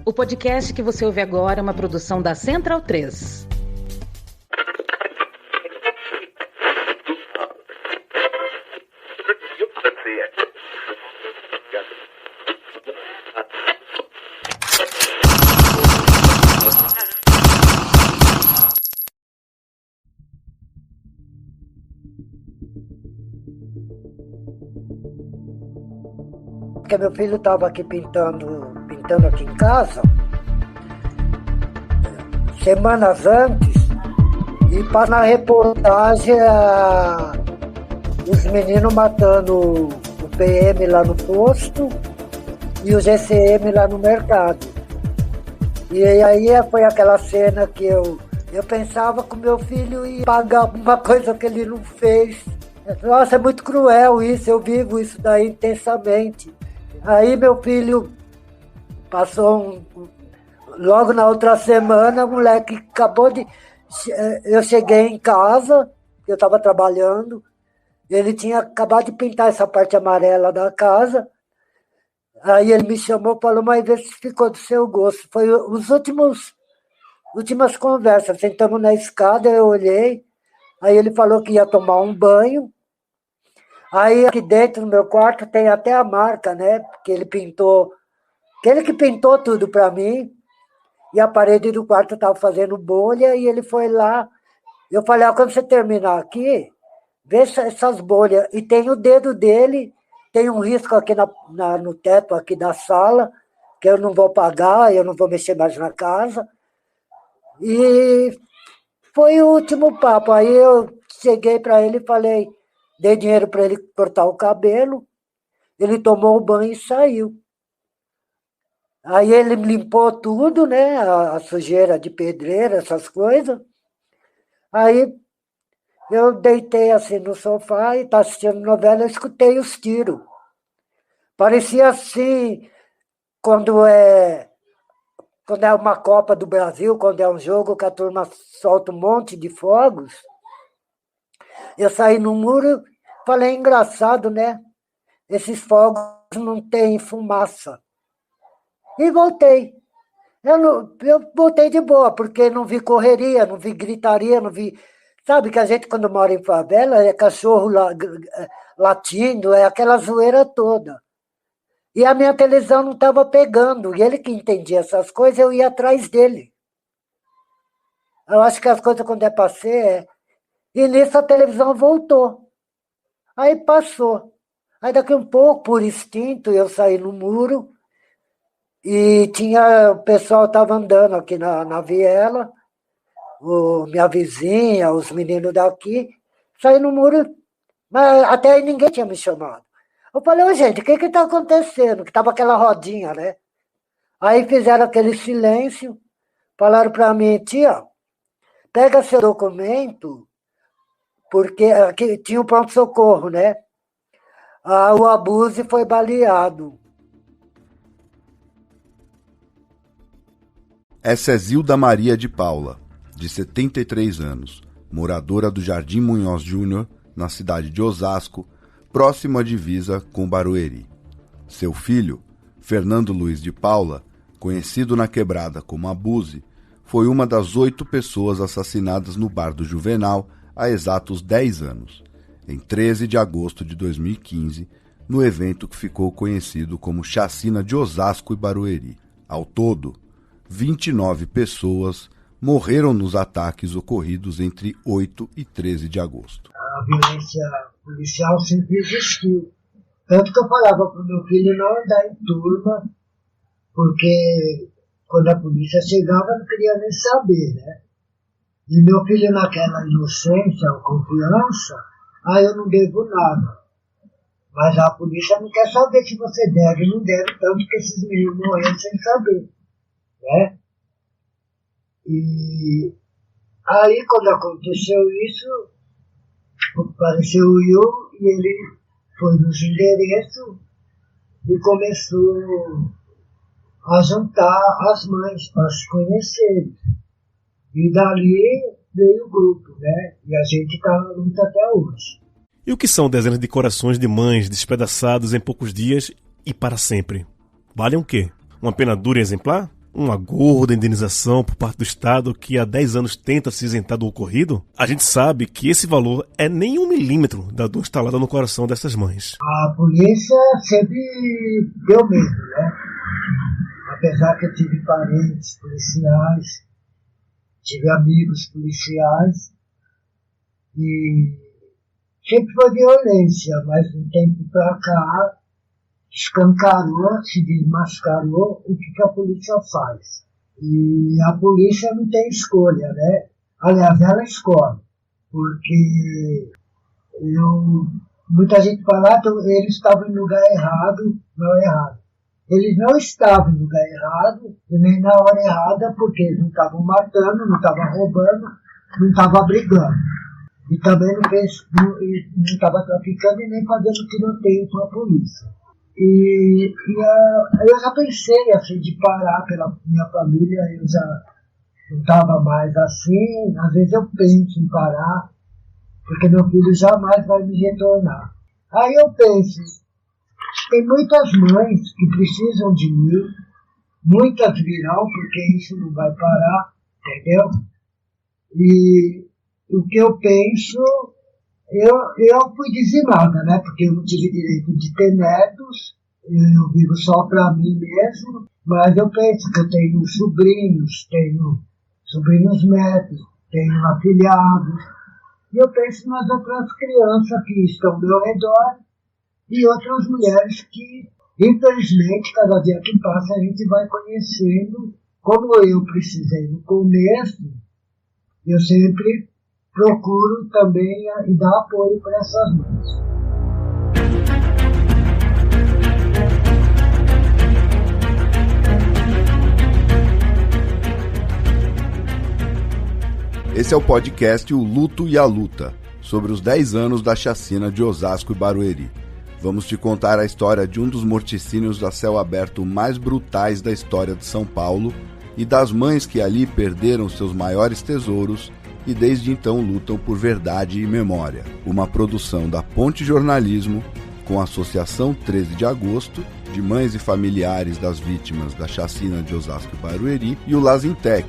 O podcast que você ouve agora é uma produção da Central 3. Porque meu filho estava aqui pintando aqui em casa, semanas antes, e para na reportagem os meninos matando o PM lá no posto e o GCM lá no mercado. E aí foi aquela cena que eu pensava que o meu filho ia pagar uma coisa que ele não fez. Nossa, é muito cruel isso, eu vivo isso daí intensamente. Aí meu filho passou logo na outra semana, o moleque acabou de... Eu cheguei em casa, eu estava trabalhando, ele tinha acabado de pintar essa parte amarela da casa, aí ele me chamou e falou, mas vê se ficou do seu gosto. Foi os últimas conversas, sentamos na escada, eu olhei, aí ele falou que ia tomar um banho. Aí aqui dentro no meu quarto tem até a marca, né? Que ele pintou, aquele que pintou tudo para mim, e a parede do quarto estava fazendo bolha, e ele foi lá. Eu falei, quando você terminar aqui, vê essas bolhas. E tem o dedo dele, tem um risco aqui no teto aqui da sala, que eu não vou pagar, eu não vou mexer mais na casa. E foi o último papo. Aí eu cheguei para ele e falei, dei dinheiro para ele cortar o cabelo, ele tomou o banho e saiu. Aí ele limpou tudo, né? A sujeira de pedreira, essas coisas. Aí eu deitei assim no sofá e estava assistindo novela, eu escutei os tiros. Parecia assim, quando é uma Copa do Brasil, quando é um jogo que a turma solta um monte de fogos. Eu saí no muro, falei, engraçado, né? Esses fogos não têm fumaça. E voltei. Eu voltei de boa, porque não vi correria, não vi gritaria, não vi... Sabe que a gente, quando mora em favela, é cachorro latindo, é aquela zoeira toda. E a minha televisão não estava pegando, e ele que entendia essas coisas, eu ia atrás dele. Eu acho que as coisas, quando é para ser... E nisso a televisão voltou. Aí passou. Aí daqui um pouco, por instinto, eu saí no muro e o pessoal estava andando aqui na viela, minha vizinha, os meninos daqui, saí no muro, mas até aí ninguém tinha me chamado. Eu falei, gente, o que está acontecendo? Que estava aquela rodinha, né? Aí fizeram aquele silêncio, falaram para mim, tia, pega seu documento, porque aqui tinha um pronto-socorro, né? O Abuso foi baleado. Essa é Zilda Maria de Paula, de 73 anos, moradora do Jardim Munhoz Júnior, na cidade de Osasco, próximo à divisa com Barueri. Seu filho, Fernando Luiz de Paula, conhecido na quebrada como Abuse, foi uma das 8 pessoas assassinadas no bar do Juvenal há exatos 10 anos, em 13 de agosto de 2015, no evento que ficou conhecido como Chacina de Osasco e Barueri. Ao todo, 29 pessoas morreram nos ataques ocorridos entre 8 e 13 de agosto. A violência policial sempre existiu. Tanto que eu falava para o meu filho não andar em turma, porque quando a polícia chegava eu não queria nem saber, né? E meu filho, naquela inocência ou confiança, eu não devo nada. Mas a polícia não quer saber se você deve ou não deve, tanto que esses meninos morreram sem saber, né? E aí, quando aconteceu isso, apareceu o Will e ele foi nos endereços e começou a juntar as mães para se conhecerem. E dali veio o grupo, né? E a gente está na luta até hoje. E o que são dezenas de corações de mães despedaçados em poucos dias e para sempre? Valem o quê? Uma pena dura e exemplar? uma gorda indenização por parte do Estado que há 10 anos tenta se isentar do ocorrido, a gente sabe que esse valor é nem 1 milímetro da dor instalada no coração dessas mães. A polícia sempre deu medo, né? Apesar que eu tive parentes policiais, tive amigos policiais, e sempre foi violência, mas de um tempo para cá escancarou, se desmascarou o que a polícia faz. E a polícia não tem escolha, né? Aliás, ela escolhe, porque muita gente fala que eles estavam no lugar errado, não errado. Eles não estavam no lugar errado e nem na hora errada, porque eles não estavam matando, não estavam roubando, não estavam brigando. E também não estava traficando e nem fazendo tiroteio com a polícia. Eu já pensei assim, de parar pela minha família, eu já não estava mais assim. Às vezes eu penso em parar, porque meu filho jamais vai me retornar. Aí eu penso, tem muitas mães que precisam de mim, muitas virão, porque isso não vai parar, entendeu? E o que eu penso, eu fui dizimada, né? Porque eu não tive direito de ter netos, eu vivo só para mim mesmo, mas eu penso que eu tenho sobrinhos netos, tenho afilhados, e eu penso nas outras crianças que estão ao meu redor e outras mulheres que, infelizmente, cada dia que passa a gente vai conhecendo. Como eu precisei no começo, eu sempre procuro também dar apoio para essas mães. Esse é o podcast O Luto e a Luta, sobre os 10 anos da chacina de Osasco e Barueri. Vamos te contar a história de um dos morticínios a céu aberto mais brutais da história de São Paulo e das mães que ali perderam seus maiores tesouros e desde então lutam por verdade e memória. Uma produção da Ponte Jornalismo, com a Associação 13 de Agosto, de mães e familiares das vítimas da chacina de Osasco e Barueri, e o Lazintec,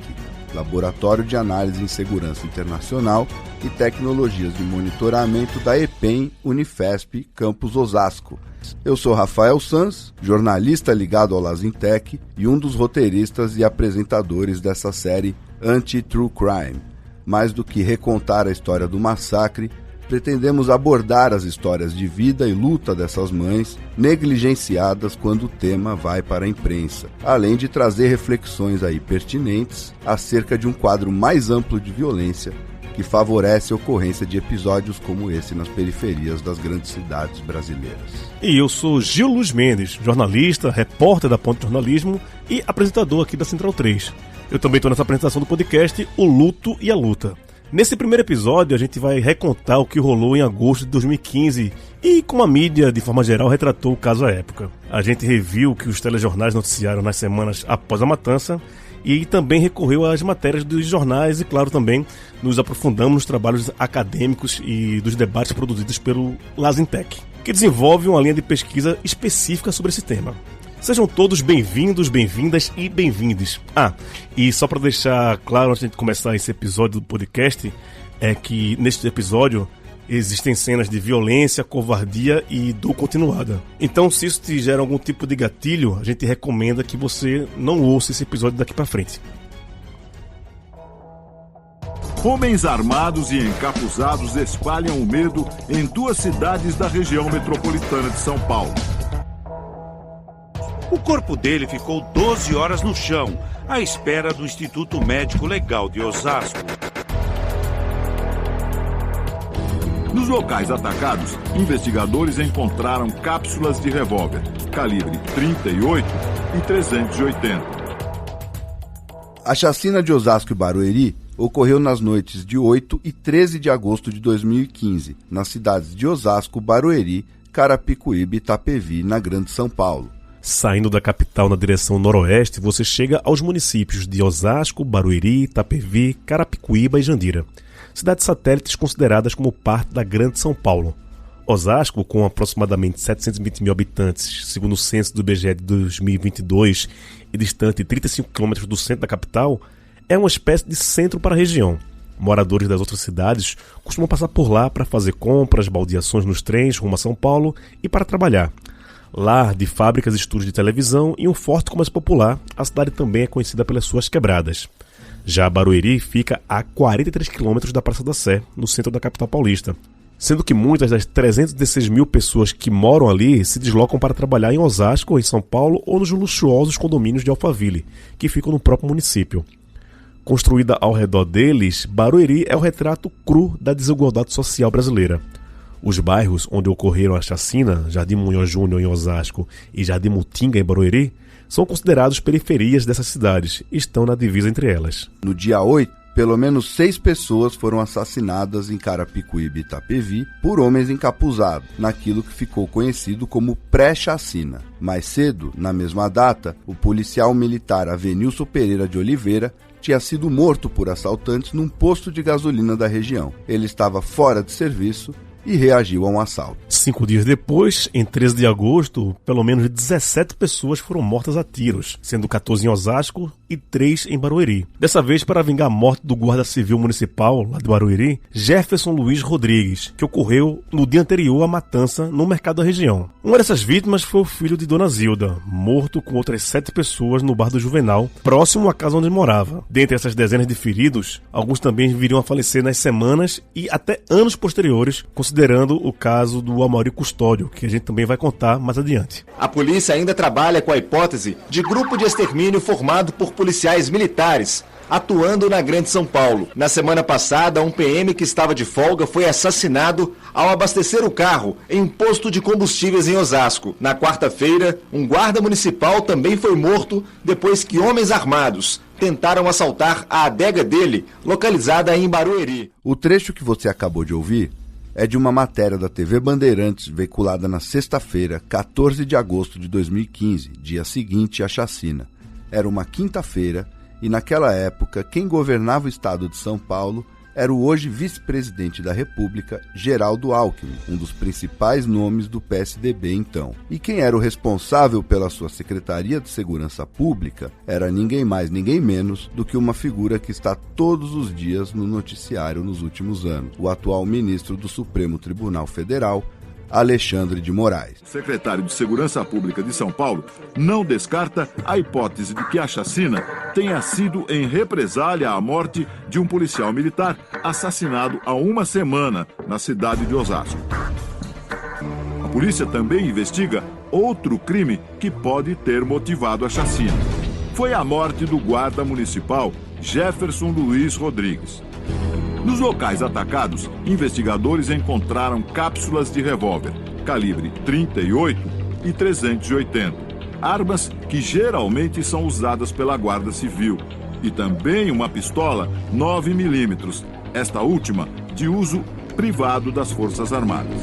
Laboratório de Análise em Segurança Internacional e Tecnologias de Monitoramento da EPEM Unifesp, Campus Osasco. Eu sou Rafael Sanz, jornalista ligado ao Lazintec e um dos roteiristas e apresentadores dessa série Anti-True Crime. Mais do que recontar a história do massacre, pretendemos abordar as histórias de vida e luta dessas mães, negligenciadas quando o tema vai para a imprensa, além de trazer reflexões aí pertinentes acerca de um quadro mais amplo de violência que favorece a ocorrência de episódios como esse nas periferias das grandes cidades brasileiras. E eu sou Gil Luiz Mendes, jornalista, repórter da Ponte Jornalismo e apresentador aqui da Central 3. Eu também estou nessa apresentação do podcast O Luto e a Luta. Nesse primeiro episódio, a gente vai recontar o que rolou em agosto de 2015 e como a mídia, de forma geral, retratou o caso à época. A gente reviu o que os telejornais noticiaram nas semanas após a matança e também recorreu às matérias dos jornais e, claro, também nos aprofundamos nos trabalhos acadêmicos e dos debates produzidos pelo Lazintec, que desenvolve uma linha de pesquisa específica sobre esse tema. Sejam todos bem-vindos, bem-vindas e bem-vindes. E só para deixar claro antes de começar esse episódio do podcast, é que neste episódio existem cenas de violência, covardia e dor continuada. Então, se isso te gera algum tipo de gatilho, a gente recomenda que você não ouça esse episódio daqui para frente. Homens armados e encapuzados espalham o medo em 2 cidades da região metropolitana de São Paulo. O corpo dele ficou 12 horas no chão, à espera do Instituto Médico Legal de Osasco. Nos locais atacados, investigadores encontraram cápsulas de revólver, calibre 38 e 380. A chacina de Osasco e Barueri ocorreu nas noites de 8 e 13 de agosto de 2015, nas cidades de Osasco, Barueri, Carapicuíba e Itapevi, na Grande São Paulo. Saindo da capital na direção noroeste, você chega aos municípios de Osasco, Barueri, Itapevi, Carapicuíba e Jandira, cidades satélites consideradas como parte da Grande São Paulo. Osasco, com aproximadamente 720 mil habitantes, segundo o censo do IBGE de 2022, e distante 35 quilômetros do centro da capital, é uma espécie de centro para a região. Moradores das outras cidades costumam passar por lá para fazer compras, baldeações nos trens rumo a São Paulo e para trabalhar. Lar de fábricas e estúdios de televisão e um forte comércio popular, a cidade também é conhecida pelas suas quebradas. Já Barueri fica a 43 quilômetros da Praça da Sé, no centro da capital paulista, sendo que muitas das 316 mil pessoas que moram ali se deslocam para trabalhar em Osasco, em São Paulo ou nos luxuosos condomínios de Alphaville, que ficam no próprio município. Construída ao redor deles, Barueri é o retrato cru da desigualdade social brasileira. Os bairros onde ocorreram a chacina, Jardim Munhoz Júnior em Osasco e Jardim Mutinga em Barueri, são considerados periferias dessas cidades e estão na divisa entre elas. No dia 8, pelo menos 6 pessoas foram assassinadas em Carapicuíba e Itapevi por homens encapuzados, naquilo que ficou conhecido como pré-chacina. Mais cedo, na mesma data, o policial militar Avenilson Pereira de Oliveira tinha sido morto por assaltantes num posto de gasolina da região. Ele estava fora de serviço e reagiu a um assalto. 5 dias depois, em 13 de agosto, pelo menos 17 pessoas foram mortas a tiros, sendo 14 em Osasco e 3 em Barueri. Dessa vez para vingar a morte do guarda civil municipal, lá de Barueri, Jefferson Luiz Rodrigues, que ocorreu no dia anterior à matança no mercado da região. Uma dessas vítimas foi o filho de Dona Zilda, morto com outras 7 pessoas no bar do Juvenal, próximo à casa onde morava. Dentre essas dezenas de feridos, alguns também viriam a falecer nas semanas e até anos posteriores, considerando o caso do Amaury Custódio, que a gente também vai contar mais adiante. A polícia ainda trabalha com a hipótese de grupo de extermínio formado por policiais militares, atuando na Grande São Paulo. Na semana passada, um PM que estava de folga foi assassinado ao abastecer o carro em um posto de combustíveis em Osasco. Na quarta-feira, um guarda municipal também foi morto depois que homens armados tentaram assaltar a adega dele, localizada em Barueri. O trecho que você acabou de ouvir é de uma matéria da TV Bandeirantes, veiculada na sexta-feira, 14 de agosto de 2015, dia seguinte à chacina. Era uma quinta-feira e, naquela época, quem governava o estado de São Paulo era o hoje vice-presidente da República, Geraldo Alckmin, um dos principais nomes do PSDB então. E quem era o responsável pela sua Secretaria de Segurança Pública era ninguém mais, ninguém menos do que uma figura que está todos os dias no noticiário nos últimos anos, o atual ministro do Supremo Tribunal Federal, Alexandre de Moraes. O secretário de Segurança Pública de São Paulo não descarta a hipótese de que a chacina tenha sido em represália à morte de um policial militar assassinado há uma semana na cidade de Osasco. A polícia também investiga outro crime que pode ter motivado a chacina. Foi a morte do guarda municipal Jefferson Luiz Rodrigues. Nos locais atacados, investigadores encontraram cápsulas de revólver, calibre 38 e 380, armas que geralmente são usadas pela Guarda Civil, e também uma pistola 9mm, esta última de uso privado das Forças Armadas.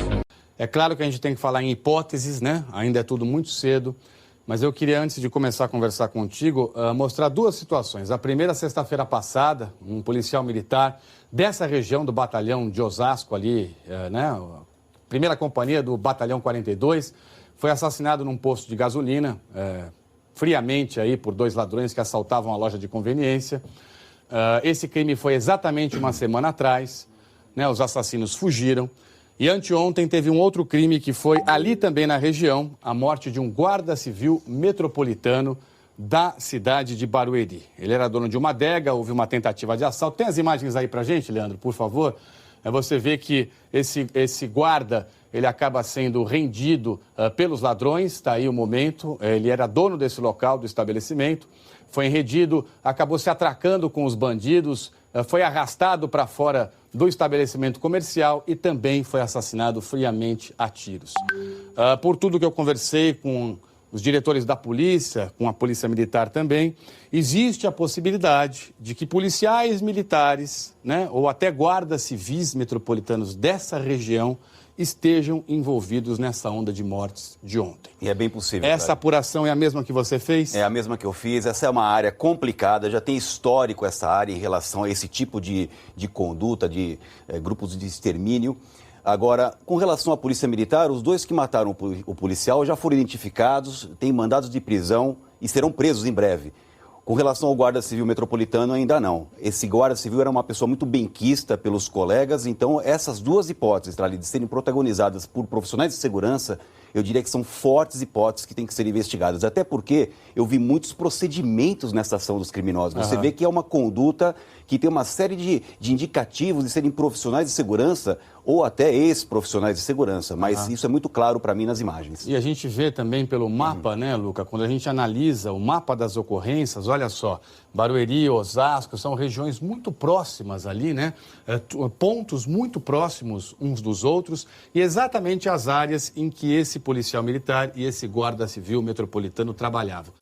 É claro que a gente tem que falar em hipóteses, né? Ainda é tudo muito cedo, mas eu queria, antes de começar a conversar contigo, mostrar 2 situações. A primeira, sexta-feira passada, um policial militar dessa região do batalhão de Osasco ali, né? Primeira companhia do batalhão 42, foi assassinado num posto de gasolina, friamente aí por 2 ladrões que assaltavam a loja de conveniência. Esse crime foi exatamente uma semana atrás, né? Os assassinos fugiram. E anteontem teve um outro crime que foi ali também na região, a morte de um guarda civil metropolitano da cidade de Barueri. Ele era dono de uma adega, houve uma tentativa de assalto. Tem as imagens aí pra gente, Leandro, por favor? Você vê que esse guarda, ele acaba sendo rendido pelos ladrões, está aí o momento. Ele era dono desse local, do estabelecimento, foi rendido, acabou se atracando com os bandidos, foi arrastado para fora do estabelecimento comercial e também foi assassinado friamente a tiros. Por tudo que eu conversei com os diretores da polícia, com a polícia militar também, existe a possibilidade de que policiais militares, né, ou até guardas civis metropolitanos dessa região estejam envolvidos nessa onda de mortes de ontem. E é bem possível. Essa apuração é a mesma que você fez? É a mesma que eu fiz. Essa é uma área complicada, já tem histórico essa área em relação a esse tipo de conduta, de grupos de extermínio. Agora, com relação à polícia militar, os 2 que mataram o policial já foram identificados, têm mandados de prisão e serão presos em breve. Com relação ao guarda civil metropolitano, ainda não. Esse guarda civil era uma pessoa muito benquista pelos colegas, então essas 2 hipóteses, de serem protagonizadas por profissionais de segurança, eu diria que são fortes hipóteses que têm que ser investigadas. Até porque eu vi muitos procedimentos nessa ação dos criminosos. Você vê que é uma conduta que tem uma série de indicativos de serem profissionais de segurança ou até ex-profissionais de segurança. Mas isso é muito claro para mim nas imagens. E a gente vê também pelo mapa, né, Luca? Quando a gente analisa o mapa das ocorrências, olha só, Barueri, Osasco, são regiões muito próximas ali, né? Pontos muito próximos uns dos outros e exatamente as áreas em que esse policial militar e esse guarda civil metropolitano trabalhavam.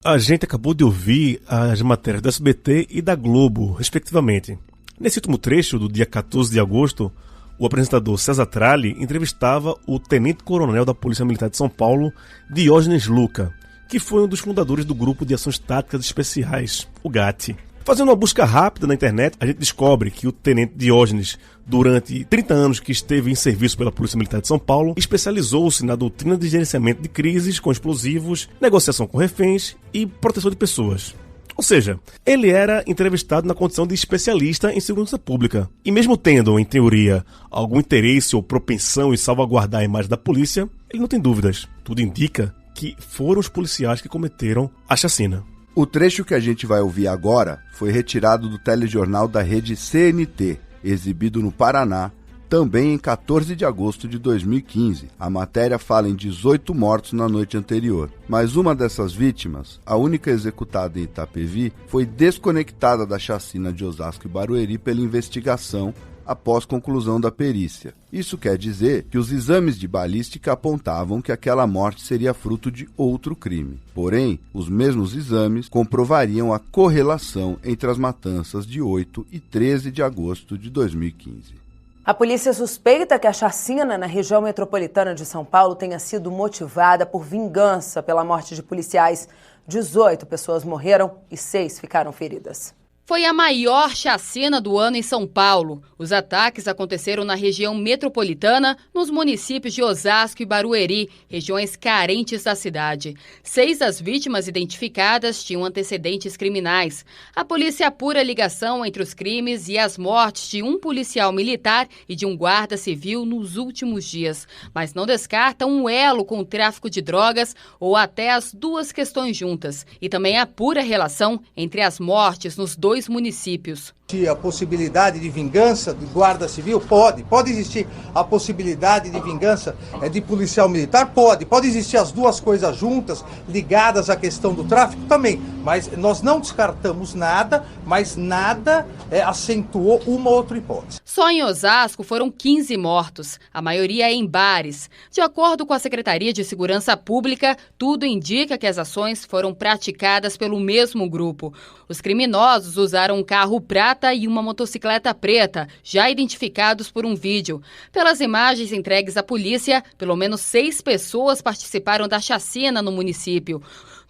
A gente acabou de ouvir as matérias da SBT e da Globo, respectivamente. Nesse último trecho, do dia 14 de agosto, o apresentador César Tralli entrevistava o tenente-coronel da Polícia Militar de São Paulo, Diógenes Luca, que foi um dos fundadores do Grupo de Ações Táticas Especiais, o GAT. Fazendo uma busca rápida na internet, a gente descobre que o tenente Diógenes, durante 30 anos que esteve em serviço pela Polícia Militar de São Paulo, especializou-se na doutrina de gerenciamento de crises com explosivos, negociação com reféns e proteção de pessoas. Ou seja, ele era entrevistado na condição de especialista em segurança pública. E mesmo tendo, em teoria, algum interesse ou propensão em salvaguardar a imagem da polícia, ele não tem dúvidas. Tudo indica que foram os policiais que cometeram a chacina. O trecho que a gente vai ouvir agora foi retirado do telejornal da rede CNT, exibido no Paraná, também em 14 de agosto de 2015. A matéria fala em 18 mortos na noite anterior, mas uma dessas vítimas, a única executada em Itapevi, foi desconectada da chacina de Osasco e Barueri pela investigação após conclusão da perícia. Isso quer dizer que os exames de balística apontavam que aquela morte seria fruto de outro crime. Porém, os mesmos exames comprovariam a correlação entre as matanças de 8 e 13 de agosto de 2015. A polícia suspeita que a chacina na região metropolitana de São Paulo tenha sido motivada por vingança pela morte de policiais. 18 pessoas morreram e 6 ficaram feridas. Foi a maior chacina do ano em São Paulo. Os ataques aconteceram na região metropolitana, nos municípios de Osasco e Barueri, regiões carentes da cidade. 6 das vítimas identificadas tinham antecedentes criminais. A polícia apura a ligação entre os crimes e as mortes de um policial militar e de um guarda civil nos últimos dias, mas não descarta um elo com o tráfico de drogas ou até as 2 questões juntas. E também apura a relação entre as mortes nos 2 municípios. A possibilidade de vingança de guarda civil? Pode existir. A possibilidade de vingança de policial militar? Pode existir as 2 coisas juntas, ligadas à questão do tráfico? Também, mas nós não descartamos nada, mas nada acentuou uma outra hipótese. Só em Osasco foram 15 mortos, a maioria em bares. De acordo com a Secretaria de Segurança Pública, tudo indica que as ações foram praticadas pelo mesmo grupo. Os criminosos usaram um carro prata e uma motocicleta preta, já identificados por um vídeo. Pelas imagens entregues à polícia, pelo menos 6 pessoas participaram da chacina no município.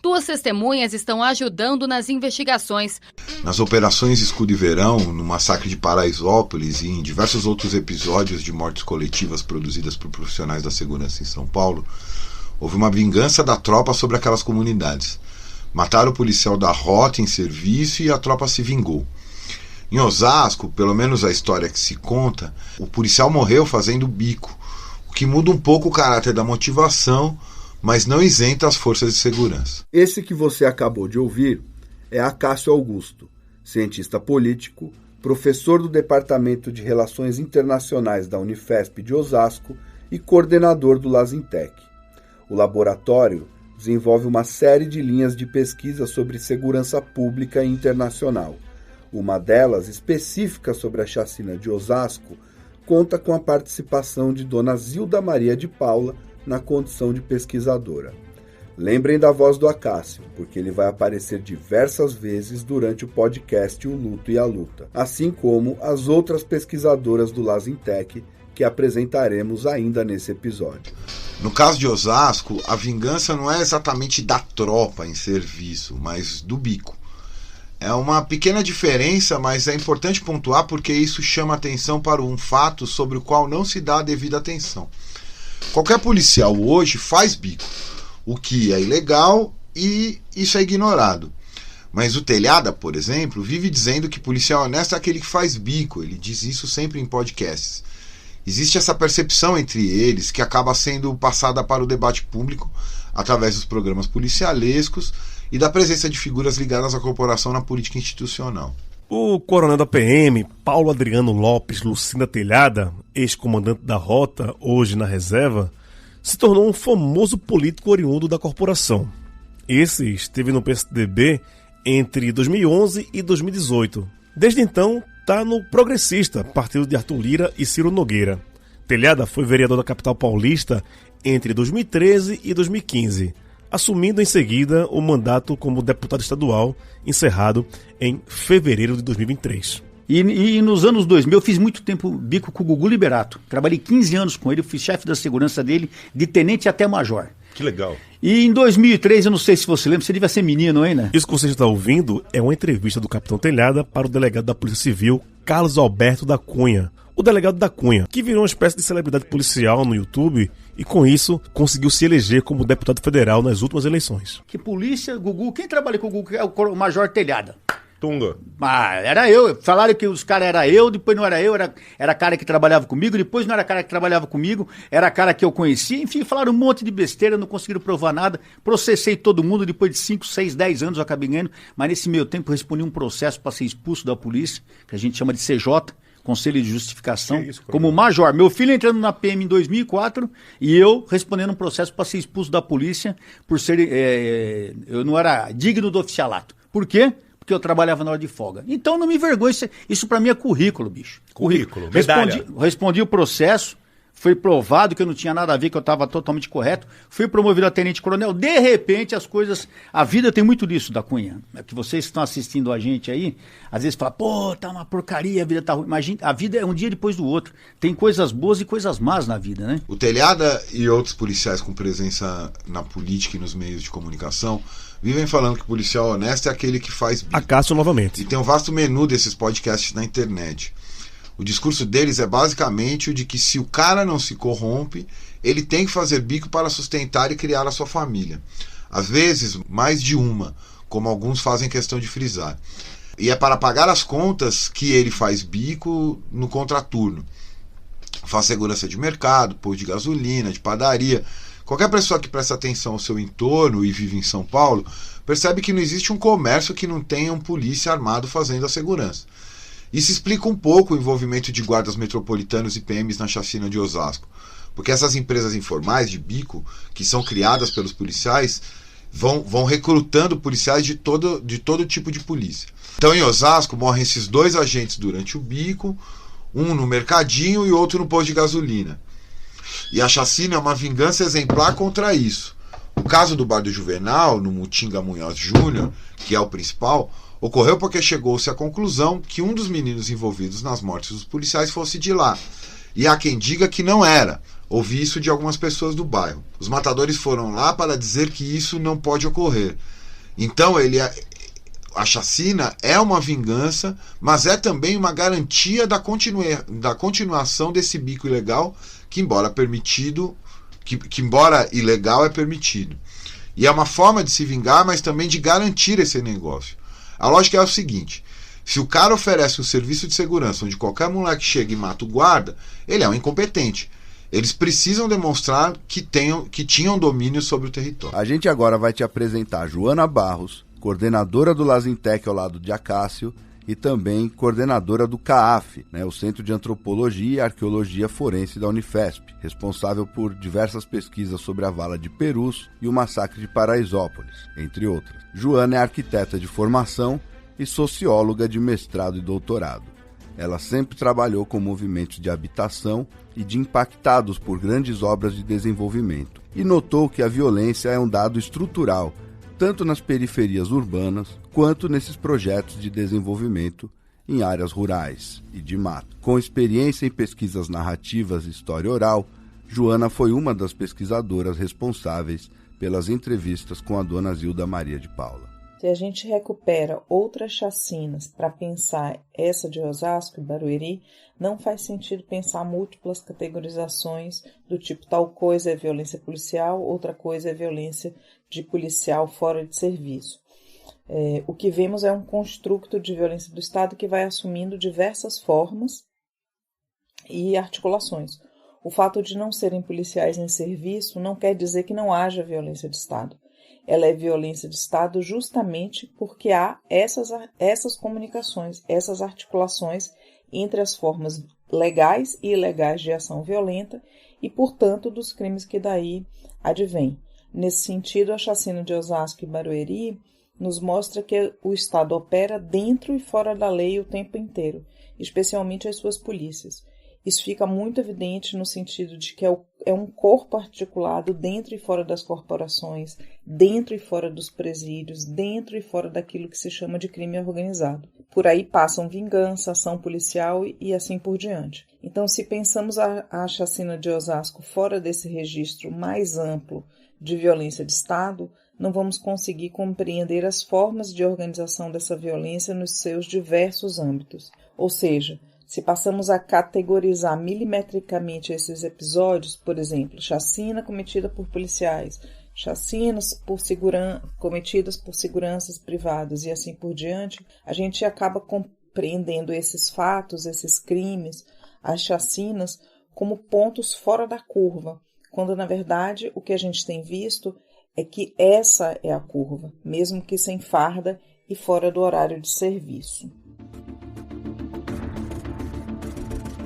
2 testemunhas estão ajudando nas investigações. Nas operações Escudo e Verão, no massacre de Paraisópolis e em diversos outros episódios de mortes coletivas produzidas por profissionais da segurança em São Paulo, houve uma vingança da tropa sobre aquelas comunidades. Mataram o policial da rota em serviço e a tropa se vingou. Em Osasco, pelo menos a história que se conta, o policial morreu fazendo bico, o que muda um pouco o caráter da motivação, mas não isenta as forças de segurança. Esse que você acabou de ouvir é Acácio Augusto, cientista político, professor do Departamento de Relações Internacionais da Unifesp de Osasco e coordenador do Lazintec. O laboratório desenvolve uma série de linhas de pesquisa sobre segurança pública e internacional. Uma delas, específica sobre a chacina de Osasco, conta com a participação de Dona Zilda Maria de Paula na condição de pesquisadora. Lembrem da voz do Acácio, porque ele vai aparecer diversas vezes durante o podcast O Luto e a Luta, assim como as outras pesquisadoras do Lazintec que apresentaremos ainda nesse episódio. No caso de Osasco, a vingança não é exatamente da tropa em serviço, mas do bico. É uma pequena diferença, mas é importante pontuar porque isso chama atenção para um fato sobre o qual não se dá a devida atenção. Qualquer policial hoje faz bico, o que é ilegal e isso é ignorado. Mas o Telhada, por exemplo, vive dizendo que policial honesto é aquele que faz bico. Ele diz isso sempre em podcasts. Existe essa percepção entre eles que acaba sendo passada para o debate público através dos programas policialescos e da presença de figuras ligadas à corporação na política institucional. O coronel da PM, Paulo Adriano Lopes Lucinda Telhada, ex-comandante da Rota, hoje na reserva, se tornou um famoso político oriundo da corporação. Esse esteve no PSDB entre 2011 e 2018. Desde então, está no Progressista, partido de Arthur Lira e Ciro Nogueira. Telhada foi vereador da capital paulista entre 2013 e 2015, assumindo em seguida o mandato como deputado estadual, encerrado em fevereiro de 2023. E nos anos 2000 eu fiz muito tempo bico com o Gugu Liberato. Trabalhei 15 anos com ele, fui chefe da segurança dele, de tenente até major. Que legal. E em 2003, eu não sei se você lembra, você devia ser menino ainda. Isso que você está ouvindo é uma entrevista do Capitão Telhada para o delegado da Polícia Civil, Carlos Alberto da Cunha. O delegado da Cunha, que virou uma espécie de celebridade policial no YouTube e com isso conseguiu se eleger como deputado federal nas últimas eleições. Que polícia, Gugu, quem trabalha com o Gugu é o Major Telhada. Tunga. Ah, era eu. Falaram que os caras era eu, depois não era eu, era cara que trabalhava comigo, depois não era cara que trabalhava comigo, era cara que eu conhecia, enfim, falaram um monte de besteira, não conseguiram provar nada, processei todo mundo, depois de 5, 6, 10 anos eu acabei ganhando, mas nesse meio tempo eu respondi um processo para ser expulso da polícia, que a gente chama de CJ, Conselho de Justificação, como major. Meu filho entrando na PM em 2004 e eu respondendo um processo para ser expulso da polícia por ser, eu não era digno do oficialato. Por quê? Porque eu trabalhava na hora de folga. Então não me envergonhe, isso pra mim é currículo, bicho. Currículo, medalha. Respondi o processo, foi provado que eu não tinha nada a ver, que eu estava totalmente correto, fui promovido a tenente-coronel, de repente as coisas, a vida tem muito disso, da Cunha, é que vocês que estão assistindo a gente aí, às vezes falam, pô, tá uma porcaria, a vida tá ruim, mas a vida é um dia depois do outro, tem coisas boas e coisas más na vida, né? O Telhada e outros policiais com presença na política e nos meios de comunicação vivem falando que o policial honesto é aquele que faz bico. Acácio novamente. E tem um vasto menu desses podcasts na internet. O discurso deles é basicamente o de que se o cara não se corrompe, ele tem que fazer bico para sustentar e criar a sua família. Às vezes, mais de uma, como alguns fazem questão de frisar. E é para pagar as contas que ele faz bico no contraturno. Faz segurança de mercado, posto de gasolina, de padaria. Qualquer pessoa que presta atenção ao seu entorno e vive em São Paulo, percebe que não existe um comércio que não tenha um polícia armado fazendo a segurança. Isso explica um pouco o envolvimento de guardas metropolitanos e PMs na chacina de Osasco, porque essas empresas informais de bico, que são criadas pelos policiais, vão recrutando policiais de todo tipo de polícia. Então em Osasco morrem esses 2 agentes durante o bico, um no mercadinho e outro no posto de gasolina. E a chacina é uma vingança exemplar contra isso. O caso do bar do Juvenal, no Mutinga Munhoz Júnior, que é o principal, ocorreu porque chegou-se à conclusão que um dos meninos envolvidos nas mortes dos policiais fosse de lá. E há quem diga que não era. Ouvi isso de algumas pessoas do bairro. Os matadores foram lá para dizer que isso não pode ocorrer. Então a chacina é uma vingança, mas é também uma garantia da continuação desse bico ilegal, que embora permitido, que embora ilegal é permitido. E é uma forma de se vingar, mas também de garantir esse negócio. A lógica é o seguinte: se o cara oferece um serviço de segurança onde qualquer moleque chega e mata o guarda, ele é um incompetente. Eles precisam demonstrar que tinham domínio sobre o território. A gente agora vai te apresentar Joana Barros, coordenadora do Lazintec ao lado de Acácio e também coordenadora do CAAF, o Centro de Antropologia e Arqueologia Forense da Unifesp, responsável por diversas pesquisas sobre a Vala de Perus e o massacre de Paraisópolis, entre outras. Joana é arquiteta de formação e socióloga de mestrado e doutorado. Ela sempre trabalhou com movimentos de habitação e de impactados por grandes obras de desenvolvimento, e notou que a violência é um dado estrutural, tanto nas periferias urbanas, quanto nesses projetos de desenvolvimento em áreas rurais e de mato. Com experiência em pesquisas narrativas e história oral, Joana foi uma das pesquisadoras responsáveis pelas entrevistas com a dona Zilda Maria de Paula. Se a gente recupera outras chacinas para pensar essa de Osasco e Barueri, não faz sentido pensar múltiplas categorizações do tipo tal coisa é violência policial, outra coisa é violência de policial fora de serviço. O que vemos é um construto de violência do Estado que vai assumindo diversas formas e articulações. O fato de não serem policiais em serviço não quer dizer que não haja violência de Estado. Ela é violência de Estado justamente porque há essas comunicações, essas articulações entre as formas legais e ilegais de ação violenta e, portanto, dos crimes que daí advêm. Nesse sentido, a chacina de Osasco e Barueri nos mostra que o Estado opera dentro e fora da lei o tempo inteiro, especialmente as suas polícias. Isso fica muito evidente no sentido de que é um corpo articulado dentro e fora das corporações, dentro e fora dos presídios, dentro e fora daquilo que se chama de crime organizado. Por aí passam vingança, ação policial e assim por diante. Então, se pensamos a chacina de Osasco fora desse registro mais amplo de violência de Estado, não vamos conseguir compreender as formas de organização dessa violência nos seus diversos âmbitos. Ou seja, se passamos a categorizar milimetricamente esses episódios, por exemplo, chacina cometida por policiais, chacinas cometidas por seguranças privadas e assim por diante, a gente acaba compreendendo esses fatos, esses crimes, as chacinas, como pontos fora da curva, quando, na verdade, o que a gente tem visto é que essa é a curva, mesmo que sem farda e fora do horário de serviço.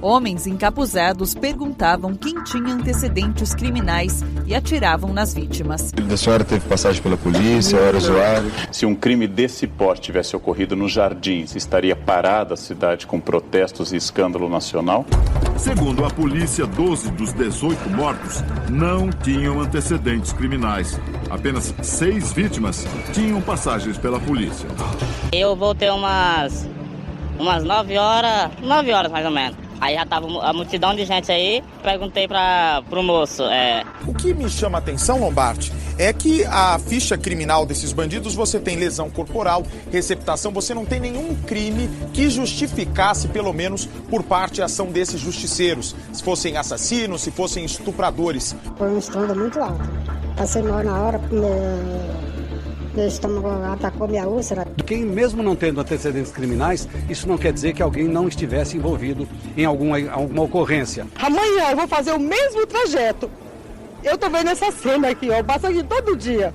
Homens encapuzados perguntavam quem tinha antecedentes criminais e atiravam nas vítimas. A senhora teve passagem pela polícia, era usuário? Se um crime desse porte tivesse ocorrido nos Jardins, estaria parada a cidade com protestos e escândalo nacional? Segundo a polícia, 12 dos 18 mortos não tinham antecedentes criminais. Apenas 6 vítimas tinham passagens pela polícia. Eu voltei umas 9 horas mais ou menos. Aí já tava a multidão de gente aí, perguntei pro moço. O que me chama a atenção, Lombardi, é que a ficha criminal desses bandidos você tem lesão corporal, receptação, você não tem nenhum crime que justificasse, pelo menos, por parte da ação desses justiceiros. Se fossem assassinos, se fossem estupradores. Foi um estrondo muito alto. Passei mal na hora, meu estômago atacou minha úlcera. Quem, mesmo não tendo antecedentes criminais, isso não quer dizer que alguém não estivesse envolvido em alguma ocorrência. Amanhã eu vou fazer o mesmo trajeto. Eu tô vendo essa cena aqui, ó, eu passo aqui todo dia.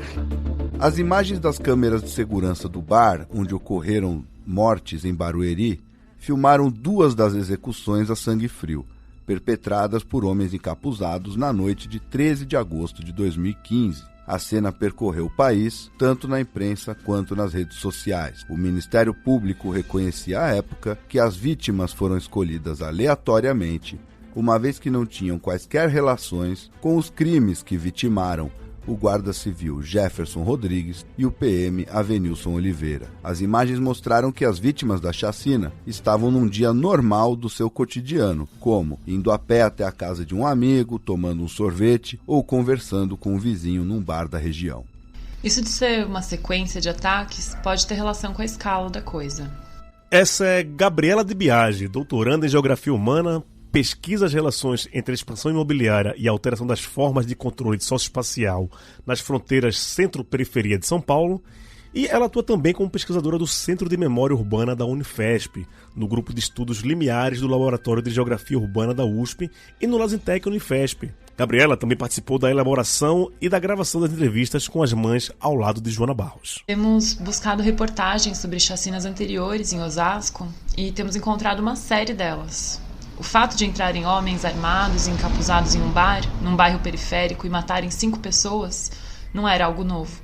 As imagens das câmeras de segurança do bar, onde ocorreram mortes em Barueri, filmaram 2 das execuções a sangue frio, perpetradas por homens encapuzados na noite de 13 de agosto de 2015. A cena percorreu o país, tanto na imprensa quanto nas redes sociais. O Ministério Público reconhecia à época que as vítimas foram escolhidas aleatoriamente, uma vez que não tinham quaisquer relações com os crimes que vitimaram o guarda civil Jefferson Rodrigues e o PM Avenilson Oliveira. As imagens mostraram que as vítimas da chacina estavam num dia normal do seu cotidiano, como indo a pé até a casa de um amigo, tomando um sorvete ou conversando com um vizinho num bar da região. Isso de ser uma sequência de ataques pode ter relação com a escala da coisa. Essa é Gabriela de Biagi, doutoranda em Geografia Humana, pesquisa as relações entre a expansão imobiliária e a alteração das formas de controle socioespacial nas fronteiras centro-periferia de São Paulo, e ela atua também como pesquisadora do Centro de Memória Urbana da Unifesp, no grupo de estudos limiares do Laboratório de Geografia Urbana da USP e no Lasintec Unifesp. Gabriela também participou da elaboração e da gravação das entrevistas com as mães ao lado de Joana Barros. Temos buscado reportagens sobre chacinas anteriores em Osasco e temos encontrado uma série delas. O fato de entrarem homens armados e encapuzados em um bar, num bairro periférico, e matarem 5 pessoas, não era algo novo.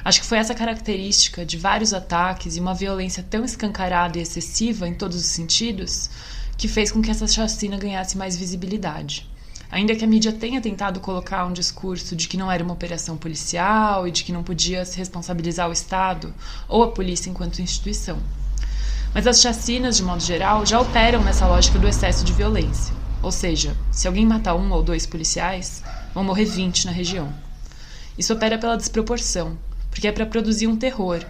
Acho que foi essa característica de vários ataques e uma violência tão escancarada e excessiva em todos os sentidos que fez com que essa chacina ganhasse mais visibilidade. Ainda que a mídia tenha tentado colocar um discurso de que não era uma operação policial e de que não podia se responsabilizar o Estado ou a polícia enquanto instituição. Mas as chacinas, de modo geral, já operam nessa lógica do excesso de violência. Ou seja, se alguém matar 1 ou 2 policiais, vão morrer 20 na região. Isso opera pela desproporção, porque é para produzir um terror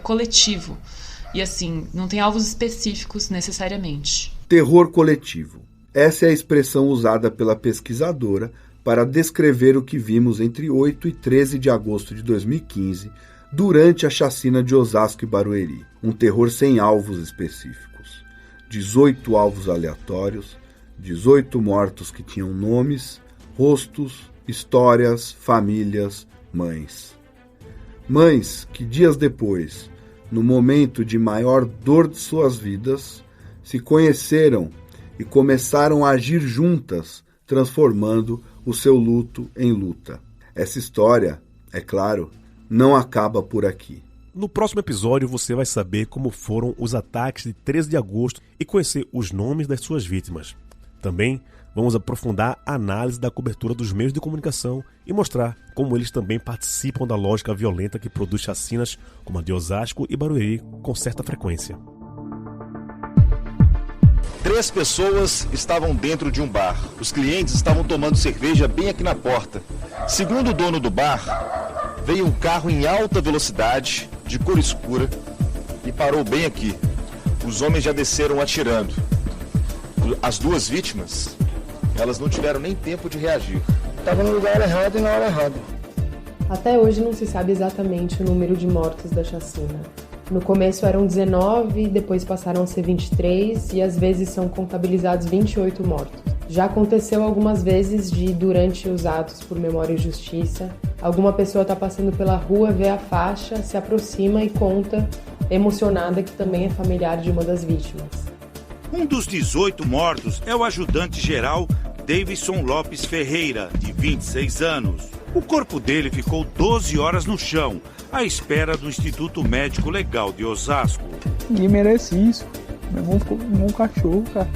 coletivo. E assim, não tem alvos específicos necessariamente. Terror coletivo. Essa é a expressão usada pela pesquisadora para descrever o que vimos entre 8 e 13 de agosto de 2015, durante a chacina de Osasco e Barueri. Um terror sem alvos específicos. 18 alvos aleatórios, 18 mortos que tinham nomes, rostos, histórias, famílias, mães. Mães que dias depois, no momento de maior dor de suas vidas, se conheceram e começaram a agir juntas, transformando o seu luto em luta. Essa história, é claro, não acaba por aqui. No próximo episódio você vai saber como foram os ataques de 13 de agosto e conhecer os nomes das suas vítimas. Também vamos aprofundar a análise da cobertura dos meios de comunicação e mostrar como eles também participam da lógica violenta que produz chacinas como a de Osasco e Barueri com certa frequência. 3 pessoas estavam dentro de um bar. Os clientes estavam tomando cerveja bem aqui na porta. Segundo o dono do bar, veio um carro em alta velocidade, de cor escura, e parou bem aqui. Os homens já desceram atirando. As 2 vítimas, elas não tiveram nem tempo de reagir. Estava no lugar errado e na hora errada. Até hoje não se sabe exatamente o número de mortos da chacina. No começo eram 19, depois passaram a ser 23 e às vezes são contabilizados 28 mortos. Já aconteceu algumas vezes de, durante os atos por memória e justiça, alguma pessoa está passando pela rua, vê a faixa, se aproxima e conta, emocionada, que também é familiar de uma das vítimas. Um dos 18 mortos é o ajudante-geral Davidson Lopes Ferreira, de 26 anos. O corpo dele ficou 12 horas no chão, à espera do Instituto Médico Legal de Osasco. Ninguém merece isso. Meu irmão ficou como um cachorro, cara.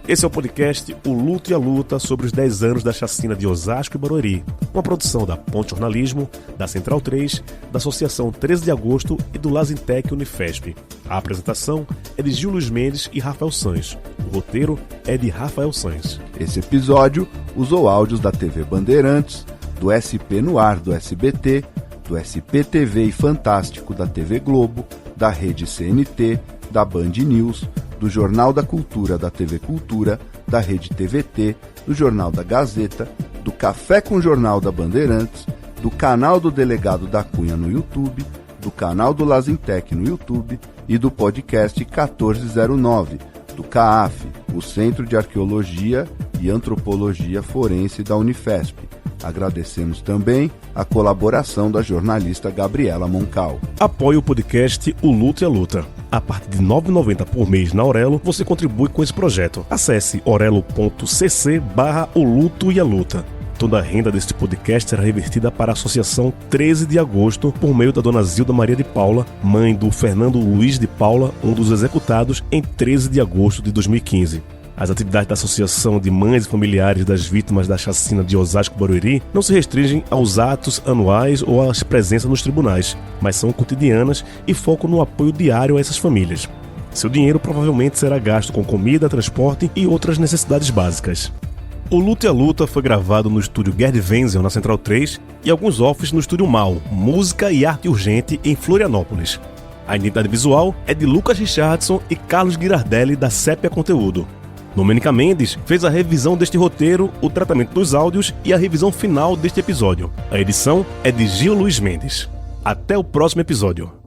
Esse é o podcast O Luto e a Luta sobre os 10 anos da chacina de Osasco e Barueri, uma produção da Ponte Jornalismo, da Central 3, da Associação 13 de Agosto e do Lazintec Unifesp. A apresentação é de Gil Luiz Mendes e Rafael Sanz. O roteiro é de Rafael Sanz. Esse episódio usou áudios da TV Bandeirantes, do SP no Ar do SBT, do SPTV e Fantástico da TV Globo, da Rede CNT, da Band News, do Jornal da Cultura da TV Cultura, da Rede TVT, do Jornal da Gazeta, do Café com Jornal da Bandeirantes, do canal do Delegado da Cunha no YouTube, do canal do Lazintec no YouTube e do podcast 1409, do CAAF, o Centro de Arqueologia e Antropologia Forense da Unifesp. Agradecemos também a colaboração da jornalista Gabriela Moncal. Apoie o podcast O Luto e a Luta. A partir de R$ 9,90 por mês na Orelo, você contribui com esse projeto. Acesse orelo.cc/O Luto e a Luta. Toda a renda deste podcast será revertida para a Associação 13 de Agosto por meio da dona Zilda Maria de Paula, mãe do Fernando Luiz de Paula, um dos executados em 13 de agosto de 2015. As atividades da Associação de Mães e Familiares das Vítimas da Chacina de Osasco e Barueri não se restringem aos atos anuais ou às presenças nos tribunais, mas são cotidianas e focam no apoio diário a essas famílias. Seu dinheiro provavelmente será gasto com comida, transporte e outras necessidades básicas. O Luto e a Luta foi gravado no estúdio Gerd Wenzel, na Central 3, e alguns offs no estúdio Mal, Música e Arte Urgente, em Florianópolis. A identidade visual é de Lucas Richardson e Carlos Girardelli, da Sépia Conteúdo. Domênica Mendes fez a revisão deste roteiro, o tratamento dos áudios e a revisão final deste episódio. A edição é de Gil Luiz Mendes. Até o próximo episódio.